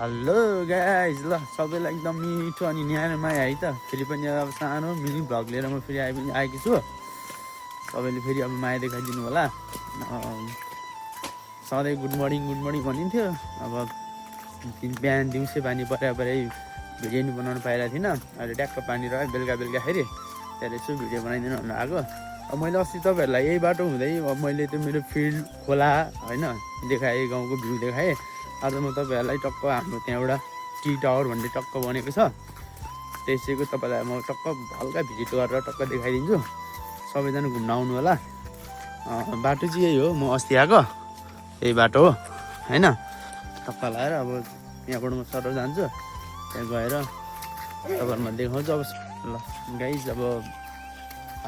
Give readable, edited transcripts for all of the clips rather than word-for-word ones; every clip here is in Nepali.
हेलो गाइज, ल सबैलाई एकदम मिठो अनि न्यानो माया है त। फेरि पनि अब सानो मिनी भ्लग लिएर म फेरि आएकी छु। सबैले फेरि अब माया देखाइदिनु होला। सधैँ गुड मर्निङ भनिन्थ्यो, अब बिहान दिउँसो पानी परे भिडियो नि बनाउनु पाइरहेको थिइनँ। अहिले ट्याक्क पानी रह्यो बेलुकाखेरि, त्यहाँ यसो भिडियो बनाइदिनु भन्नु आएको। अब मैले अस्ति तपाईँहरूलाई यही बाटो हुँदै अब मैले त्यो मेरो फिल्ड खोला होइन देखाएँ, गाउँको भ्यू देखाएँ। आज म तपाईँहरूलाई टक्क हाम्रो त्यहाँ एउटा टी टावर भन्ने टक्क बनेको छ, त्यसैको तपाईँलाई म टक्क हल्का भिजिट गरेर टक्क देखाइदिन्छु। सबैजना घुम्न आउनु होला। बाटो चाहिँ यही हो, म अस्ति आएको यही बाटो हो होइन। टक्क लगाएर अब यहाँबाट म सर जान्छु, त्यहाँ गएर तपाईँहरूमा देखाउँछु। अब ल गाइज, अब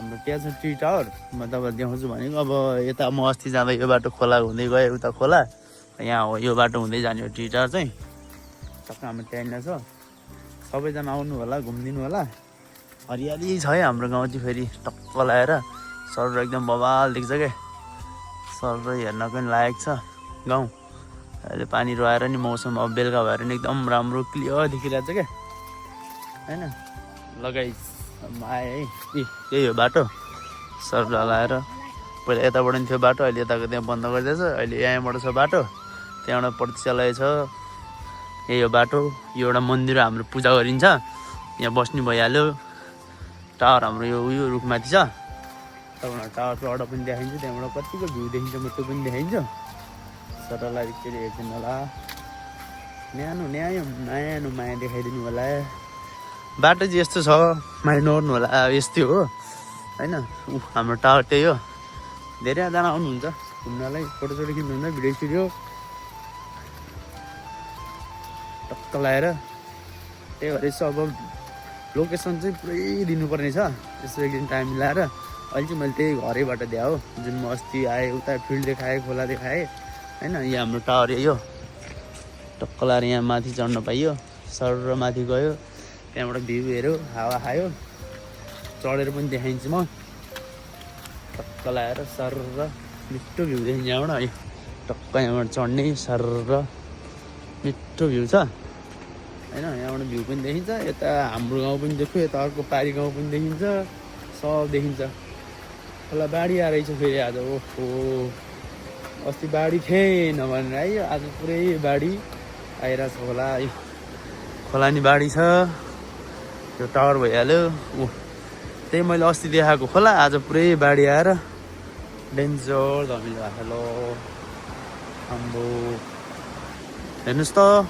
हाम्रो त्यहाँ छ टी टावर, म तपाईँलाई देखाउँछु भनेको। अब यता म अस्ति जाँदा यो बाटो खोला हुँदै गएँ, उता खोला यहाँ हो, यो बाटो हुँदै जाने हो टी टावर चाहिँ। टक्क हाम्रो त्यहाँनिर छ, सबैजना आउनु होला, घुमिदिनु होला। हरियाली छ है हाम्रो गाउँ चाहिँ। फेरि टक्क लगाएर सर एकदम बवाल देख्छ क्या, सर हेर्न पनि लायक छ गाउँ। अहिले पानी रहेर नि मौसम अब बेलुका भएर नि एकदम राम्रो क्लियर देखिरहेछ क्या होइन। लगाइ आएँ है, यही हो बाटो। सर लगाएर पहिला यताबाट नि थियो बाटो, अहिले यताको त्यहाँ बन्द गरिदिएछ। अहिले यहाँबाट छ बाटो, त्यहाँबाट प्रतिक्षालय छ, यही हो बाटो। यो एउटा मन्दिर हाम्रो, पूजा गरिन्छ, यहाँ बस्ने भइहाल्यो। टावर हाम्रो यो उयो रुखमाथि छ, तपाईँलाई टावरबाट पनि देखाइन्छ, त्यहाँबाट कतिको भ्यू देखिन्छ म त्यो पनि देखाइन्छ। सरलाई एकचोटि हेरिदिनु होला, न्यानो माया देखाइदिनु होला। बाटो चाहिँ यस्तो छ, माया नर्नु होला, यस्तै हो होइन। हाम्रो टावर त्यही हो। धेरैजना आउनुहुन्छ घुम्नलाई, फोटोसोटो खिच्नुहुन्छ, भिडियो टक्क लगाएर। त्यही भएर यसो अब लोकेसन चाहिँ पुरै दिनुपर्ने छ, यसो एक दिन टाइम मिलाएर। अहिले चाहिँ मैले त्यही घरैबाट दिएँ हो, जुन म अस्ति आएँ उता फिल्ड देखाएँ, खोला देखाएँ होइन। यहाँ हाम्रो टावर यही हो, टक्क लगाएर यहाँ माथि चढ्न पाइयो। सर र माथि गयो, त्यहाँबाट भ्यू हेऱ्यो, हावा खायो, चढेर पनि देखाइन्छु म। टक्क लगाएर सर र मिठो भ्यू देखिन्छ यहाँबाट है। टक्क यहाँबाट चढ्ने सर र मिठो भ्यू छ होइन। यहाँबाट भ्यू पनि देखिन्छ, यता हाम्रो गाउँ पनि देख्यो, यता अर्को पारी गाउँ पनि देखिन्छ, सब देखिन्छ। खोला बाढी आएछ फेरि आज। ओहो, अस्ति बाढी थिएन भनेर आयो, आज पुरै बाढी आइरहेछ खोला। खोला नि बाढी छ, त्यो टावर भइहाल्यो। त्यही मैले अस्ति देखाएको खोला, आज पुरै बाढी आएर डेन्जर धमिलो भएको छ। ल आम्बो हेर्नुहोस् त।